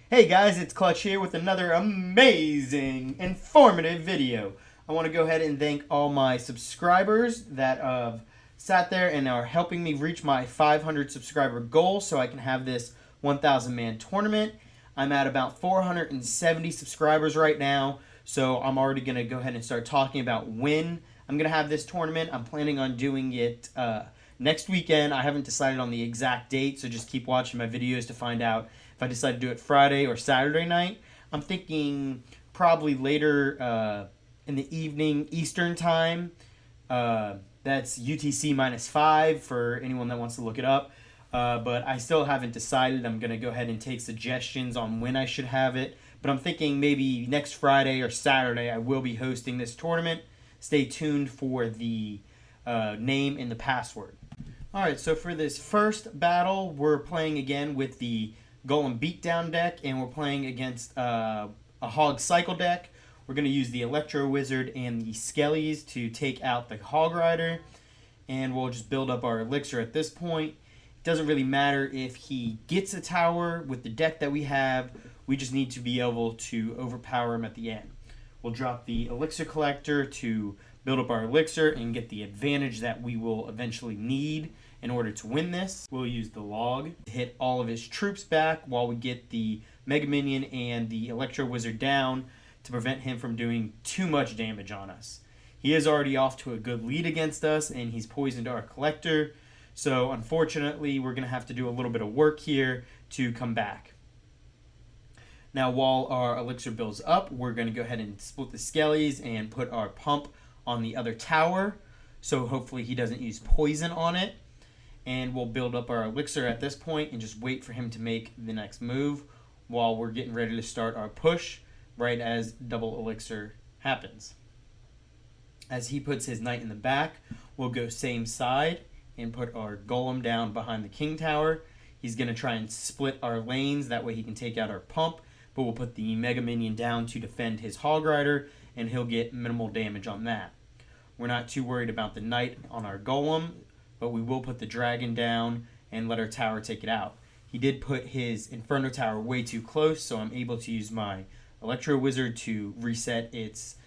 Hey guys, it's Klutch here with another amazing, informative video. I want to go ahead and thank all my subscribers that have sat there and are helping me reach my 500 subscriber goal so I can have this 1,000 man tournament. I'm at about 470 subscribers right now, so I'm already going to go ahead and start talking about when I'm going to have this tournament. I'm planning on doing it next weekend. I haven't decided on the exact date, so just keep watching my videos to find out if I decide to do it Friday or Saturday night. I'm thinking probably later in the evening Eastern time. That's UTC -5 for anyone that wants to look it up. But I still haven't decided. I'm going to go ahead and take suggestions on when I should have it. But I'm thinking maybe next Friday or Saturday I will be hosting this tournament. Stay tuned for the name and the password. Alright, so for this first battle, we're playing again with the Golem Beatdown deck, and we're playing against a Hog Cycle deck. We're going to use the Electro Wizard and the Skellies to take out the Hog Rider, and we'll just build up our Elixir at this point. It doesn't really matter if he gets a tower with the deck that we have. We just need to be able to overpower him at the end. We'll drop the Elixir Collector to build up our Elixir and get the advantage that we will eventually need in order to win this. We'll use the log to hit all of his troops back while we get the Mega Minion and the Electro Wizard down to prevent him from doing too much damage on us. He is already off to a good lead against us, and he's poisoned our Collector, so unfortunately we're going to have to do a little bit of work here to come back. Now while our Elixir builds up, we're going to go ahead and split the Skellies and put our pump on the other tower, so hopefully he doesn't use poison on it. And we'll build up our Elixir at this point and just wait for him to make the next move while we're getting ready to start our push right as double Elixir happens. As he puts his knight in the back, we'll go same side and put our golem down behind the king tower. He's going to try and split our lanes, that way he can take out our pump, but we'll put the Mega Minion down to defend his Hog Rider, and he'll get minimal damage on that. We're not too worried about the knight on our golem, but we will put the dragon down and let our tower take it out. He did put his Inferno Tower way too close, so I'm able to use my Electro Wizard to reset its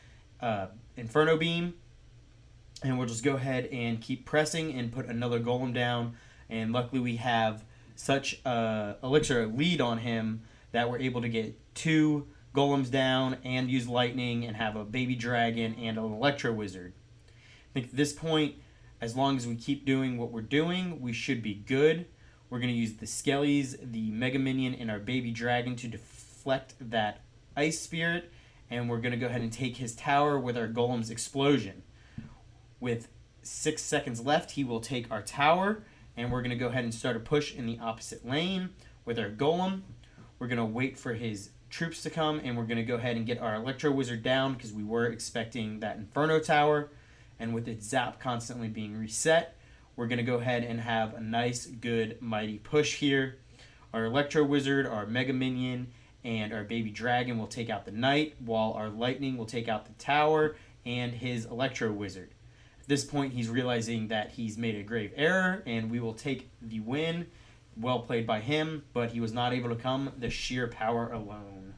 Inferno Beam. And we'll just go ahead and keep pressing and put another golem down. And luckily we have such Elixir lead on him that we're able to get 2 golems down and use lightning and have a baby dragon and an Electro Wizard. I think at this point, as long as we keep doing what we're doing, we should be good. We're going to use the Skellies, the Mega Minion, and our baby dragon to deflect that Ice Spirit, and we're going to go ahead and take his tower with our Golem's Explosion. With 6 seconds left, he will take our tower, and we're going to go ahead and start a push in the opposite lane with our Golem. We're going to wait for his troops to come, and we're going to go ahead and get our Electro Wizard down because we were expecting that Inferno Tower. And with its zap constantly being reset, we're going to go ahead and have a nice, good, mighty push here. Our Electro Wizard, our Mega Minion, and our Baby Dragon will take out the Knight, while our Lightning will take out the Tower and his Electro Wizard. At this point, he's realizing that he's made a grave error, and we will take the win. Well played by him, but he was not able to come the sheer power alone.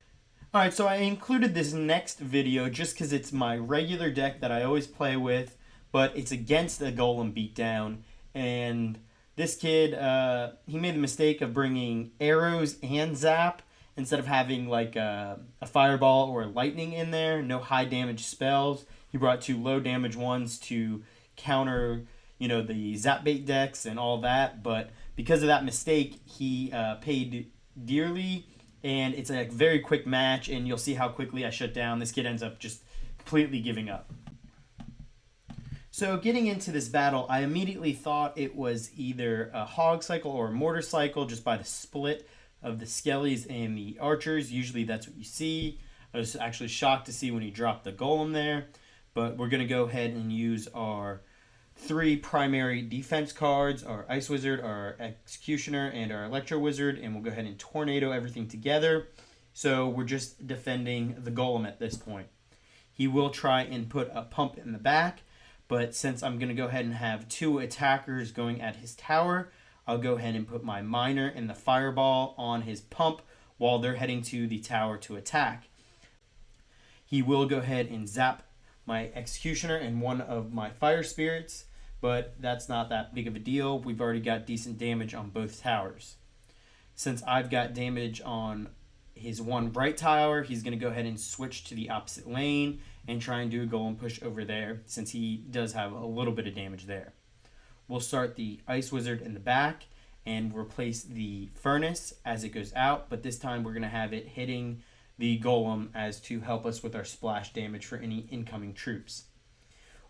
Alright, so I included this next video just because it's my regular deck that I always play with, but it's against the Golem Beatdown, and this kid, he made the mistake of bringing arrows and zap instead of having like a fireball or a lightning in there, no high damage spells. He brought 2 low damage ones to counter, the zap bait decks and all that, but because of that mistake, he paid dearly. And it's a very quick match, and you'll see how quickly I shut down. This kid ends up just completely giving up. So getting into this battle, I immediately thought it was either a Hog Cycle or a Mortar Cycle just by the split of the Skellies and the Archers. Usually that's what you see. I was actually shocked to see when he dropped the Golem there. But we're going to go ahead and use our 3 primary defense cards, our Ice Wizard, our Executioner, and our Electro Wizard, and we'll go ahead and tornado everything together. So we're just defending the Golem at this point. He will try and put a pump in the back, but since I'm going to go ahead and have 2 attackers going at his tower, I'll go ahead and put my Miner and the Fireball on his pump while they're heading to the tower to attack. He will go ahead and zap my Executioner and one of my Fire Spirits, but that's not that big of a deal. We've already got decent damage on both towers. Since I've got damage on his one right tower, he's going to go ahead and switch to the opposite lane and try and do a golem push over there, since he does have a little bit of damage there. We'll start the Ice Wizard in the back and replace the Furnace as it goes out, but this time we're going to have it hitting the Golem as to help us with our splash damage for any incoming troops.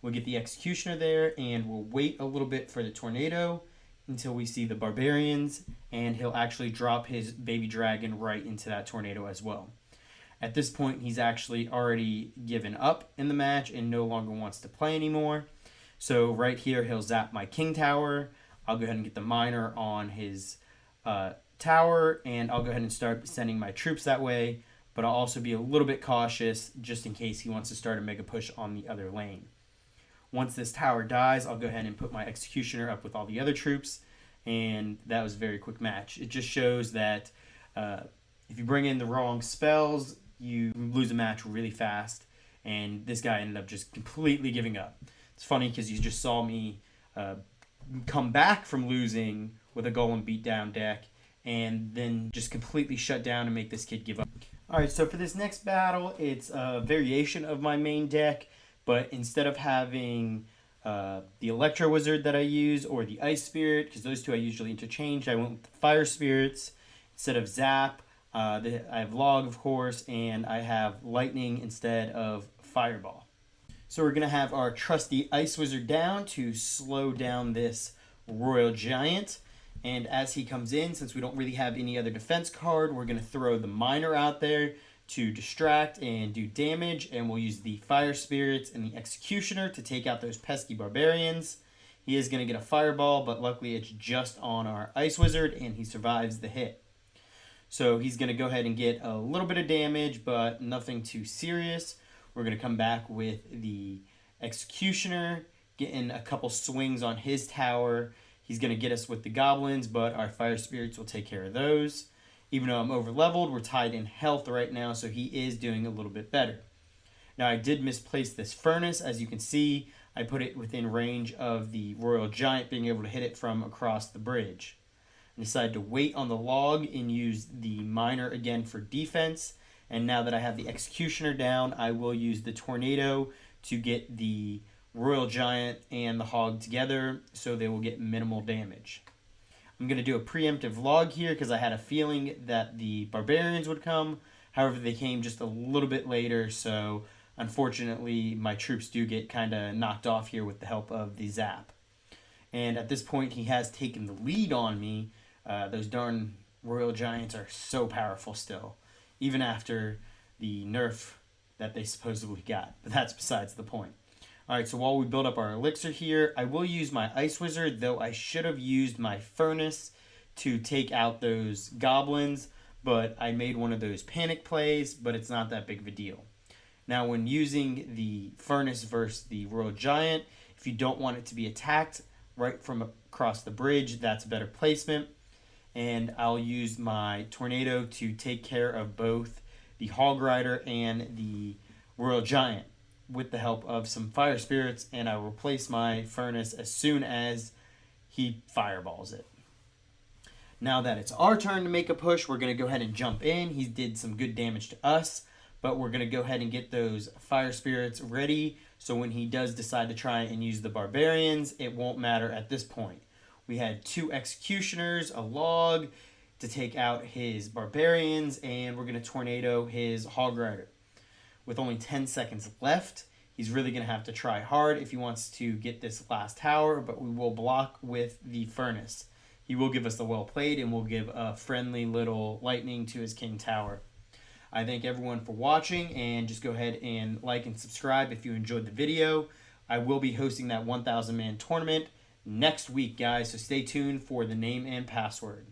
We'll get the Executioner there, and we'll wait a little bit for the Tornado until we see the Barbarians, and he'll actually drop his Baby Dragon right into that Tornado as well. At this point, he's actually already given up in the match and no longer wants to play anymore. So right here, he'll zap my King Tower. I'll go ahead and get the Miner on his tower, and I'll go ahead and start sending my troops that way. But I'll also be a little bit cautious just in case he wants to start a mega push on the other lane. Once this tower dies, I'll go ahead and put my Executioner up with all the other troops, and that was a very quick match. It just shows that if you bring in the wrong spells, you lose a match really fast, and this guy ended up just completely giving up. It's funny because you just saw me come back from losing with a Golem Beatdown deck, and then just completely shut down and make this kid give up. Alright, so for this next battle, it's a variation of my main deck, but instead of having the Electro Wizard that I use or the Ice Spirit, because those two I usually interchange, I went with the Fire Spirits. Instead of Zap, I have Log, of course, and I have Lightning instead of Fireball. So we're going to have our trusty Ice Wizard down to slow down this Royal Giant. And as he comes in, since we don't really have any other defense card, we're going to throw the Miner out there to distract and do damage. And we'll use the Fire Spirits and the Executioner to take out those pesky Barbarians. He is going to get a Fireball, but luckily it's just on our Ice Wizard, and he survives the hit. So he's going to go ahead and get a little bit of damage, but nothing too serious. We're going to come back with the Executioner, getting a couple swings on his tower. He's going to get us with the Goblins, but our Fire Spirits will take care of those. Even though I'm over-leveled, we're tied in health right now, so he is doing a little bit better. Now, I did misplace this Furnace. As you can see, I put it within range of the Royal Giant being able to hit it from across the bridge. I decided to wait on the Log and use the Miner again for defense. And now that I have the Executioner down, I will use the Tornado to get the Royal Giant and the Hog together so they will get minimal damage. I'm going to do a preemptive Log here because I had a feeling that the Barbarians would come. However, they came just a little bit later, so unfortunately my troops do get kind of knocked off here with the help of the Zap. And at this point, he has taken the lead on me. Those darn Royal Giants are so powerful still, even after the nerf that they supposedly got. But that's besides the point. Alright, so while we build up our elixir here, I will use my Ice Wizard, though I should have used my Furnace to take out those Goblins, but I made one of those panic plays, but it's not that big of a deal. Now, when using the Furnace versus the Royal Giant, if you don't want it to be attacked right from across the bridge, that's a better placement. And I'll use my Tornado to take care of both the Hog Rider and the Royal Giant with the help of some Fire Spirits, and I'll replace my Furnace as soon as he fireballs it. Now that it's our turn to make a push, we're going to go ahead and jump in. He did some good damage to us, but we're going to go ahead and get those Fire Spirits ready, so when he does decide to try and use the Barbarians, it won't matter at this point. We had 2 Executioners, a Log to take out his Barbarians, and we're going to Tornado his Hog Rider. With only 10 seconds left, he's really going to have to try hard if he wants to get this last tower, but we will block with the Furnace. He will give us the well played, and we'll give a friendly little lightning to his King Tower. I thank everyone for watching, and just go ahead and like and subscribe if you enjoyed the video. I will be hosting that 1,000-man tournament next week, guys, so stay tuned for the name and password.